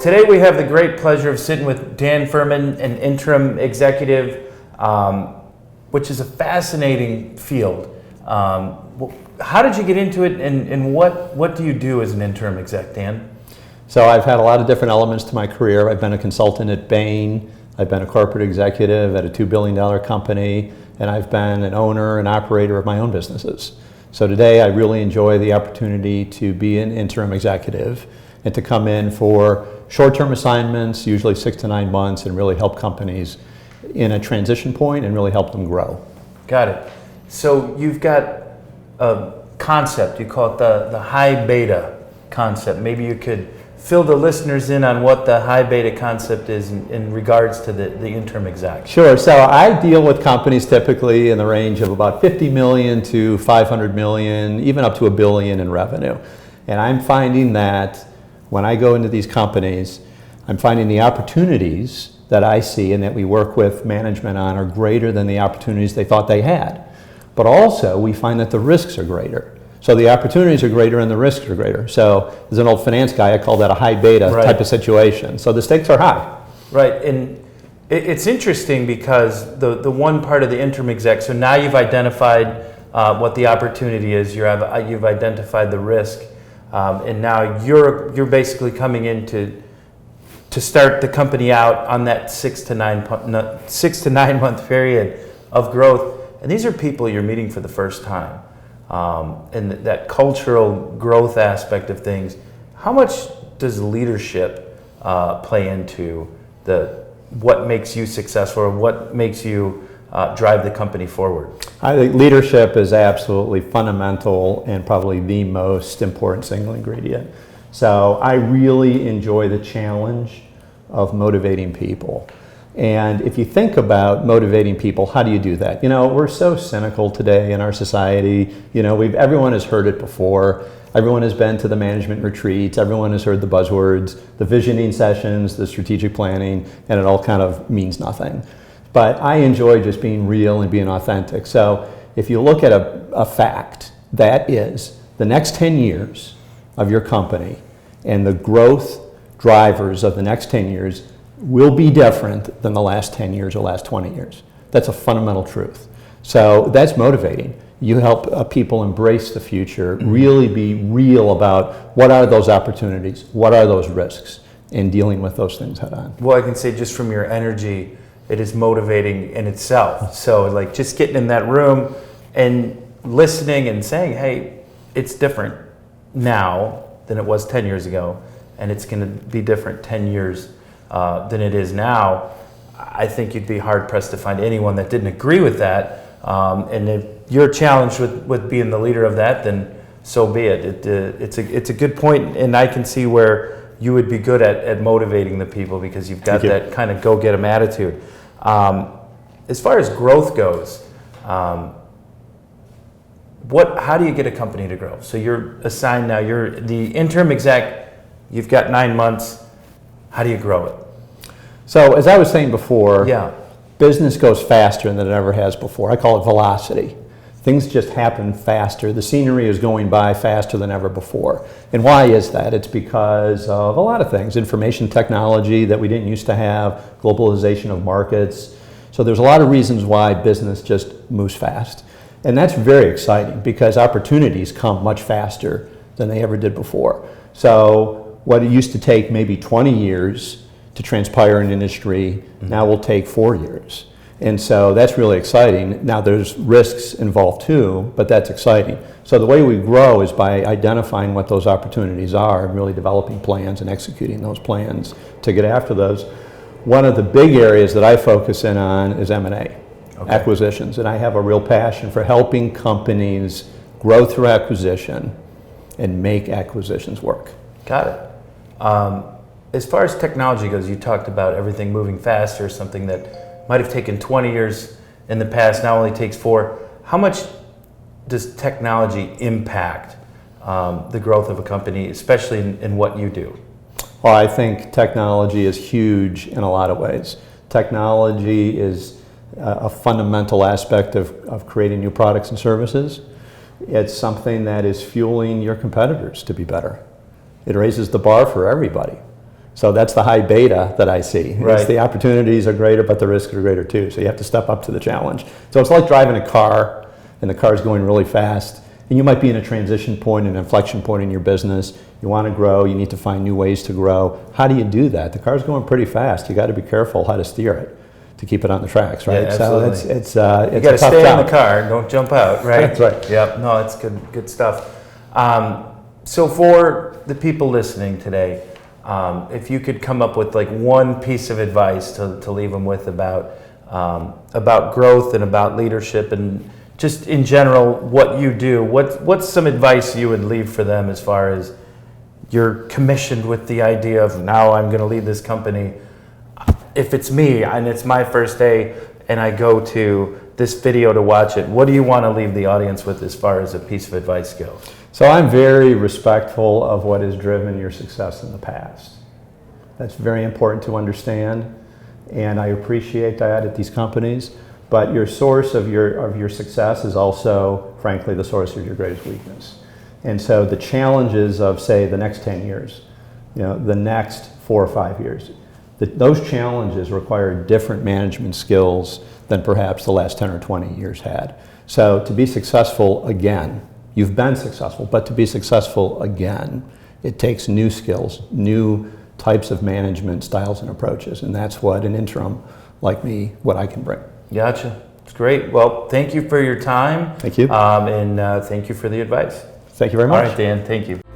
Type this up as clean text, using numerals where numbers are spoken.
today we have the great pleasure of sitting with Dan Fuhrman, an interim executive, which is a fascinating field. How did you get into it, and what do you do as an interim exec, Dan? So I've had a lot of different elements to my career. I've been a consultant at Bain, I've been a corporate executive at a $2 billion company, and I've been an owner and operator of my own businesses. So today I really enjoy the opportunity to be an interim executive and to come in for short-term assignments, usually 6 to 9 months, and really help companies in a transition point and really help them grow. Got it. So you've got a concept, you call it the high beta concept. Maybe you could fill the listeners in on what the high beta concept is in regards to the interim exec. Sure. So I deal with companies typically in the range of about 50 million to 500 million, even up to $1 billion in revenue. And I'm finding that when I go into these companies, I'm finding the opportunities that I see and that we work with management on are greater than the opportunities they thought they had. But also we find that the risks are greater. So the opportunities are greater and the risks are greater. So as an old finance guy, I call that a high beta type of situation. So the stakes are high. Right, and it's interesting because the one part of the interim exec, so now you've identified what the opportunity is, you've identified the risk, and now you're basically coming in to start the company out on that 6 to 9 month period of growth. And these are people you're meeting for the first time. And that cultural growth aspect of things, how much does leadership play into what makes you successful, or what makes you drive the company forward? I think leadership is absolutely fundamental and probably the most important single ingredient. So I really enjoy the challenge of motivating people. And if you think about motivating people, how do you do that? You know, we're so cynical today in our society. You know, everyone has heard it before. Everyone has been to the management retreats. Everyone has heard the buzzwords, the visioning sessions, the strategic planning, and it all kind of means nothing. But I enjoy just being real and being authentic. So if you look at a fact, that is the next 10 years of your company and the growth drivers of the next 10 years will be different than the last 10 years or last 20 years. That's a fundamental truth. So that's motivating. You help people embrace the future, really be real about what are those opportunities, what are those risks, and dealing with those things head on. Well, I can say just from your energy, it is motivating in itself. So like just getting in that room and listening and saying, hey, it's different now than it was 10 years ago, and it's going to be different 10 years than it is now. I think you'd be hard pressed to find anyone that didn't agree with that. And if you're challenged with being the leader of that, then so be it. It's a good point, and I can see where you would be good at motivating the people because you've got that kind of go get 'em attitude. As far as growth goes, how do you get a company to grow? So you're assigned now. You're the interim exec. You've got 9 months. How do you grow it? So as I was saying before, yeah. Business goes faster than it ever has before. I call it velocity. Things just happen faster. The scenery is going by faster than ever before. And why is that? It's because of a lot of things. Information technology that we didn't used to have, globalization of markets. So there's a lot of reasons why business just moves fast. And that's very exciting because opportunities come much faster than they ever did before. So what it used to take maybe 20 years to transpire in an industry now will take 4 years. And so that's really exciting. Now there's risks involved too, but that's exciting. So the way we grow is by identifying what those opportunities are and really developing plans and executing those plans to get after those. One of the big areas that I focus in on is M&A, acquisitions. And I have a real passion for helping companies grow through acquisition and make acquisitions work. Got it. As far as technology goes, you talked about everything moving faster, something that might have taken 20 years in the past now only takes 4. How much does technology impact the growth of a company, especially in what you do? Well, I think technology is huge in a lot of ways. Technology is a fundamental aspect of creating new products and services. It's something that is fueling your competitors to be better. It raises the bar for everybody. So that's the high beta that I see. Right. It's the opportunities are greater, but the risks are greater too. So you have to step up to the challenge. So it's like driving a car, and the car is going really fast. And you might be in a transition point, an inflection point in your business. You want to grow, you need to find new ways to grow. How do you do that? The car's going pretty fast. You got to be careful how to steer it to keep it on the tracks, right? Yeah, absolutely. So it's You got to a tough stay job. in the car, don't jump out, right? That's right. Yep, no, it's good stuff. So for the people listening today, if you could come up with like one piece of advice to leave them with about growth and about leadership and just in general what you do, what's some advice you would leave for them as far as you're commissioned with the idea of now I'm going to lead this company. If it's me and it's my first day and I go to this video to watch it, what do you want to leave the audience with as far as a piece of advice goes? So I'm very respectful of what has driven your success in the past. That's very important to understand, and I appreciate that at these companies. But your source of your success is also, frankly, the source of your greatest weakness. And so the challenges of, say, the next 10 years, the next 4 or 5 years, those challenges require different management skills than perhaps the last 10 or 20 years had. So to be successful again, you've been successful, but to be successful again, it takes new skills, new types of management styles and approaches, and that's what an interim like me, what I can bring. Gotcha. It's great. Well, thank you for your time. Thank you. And thank you for the advice. Thank you very much. All right, Dan. Thank you.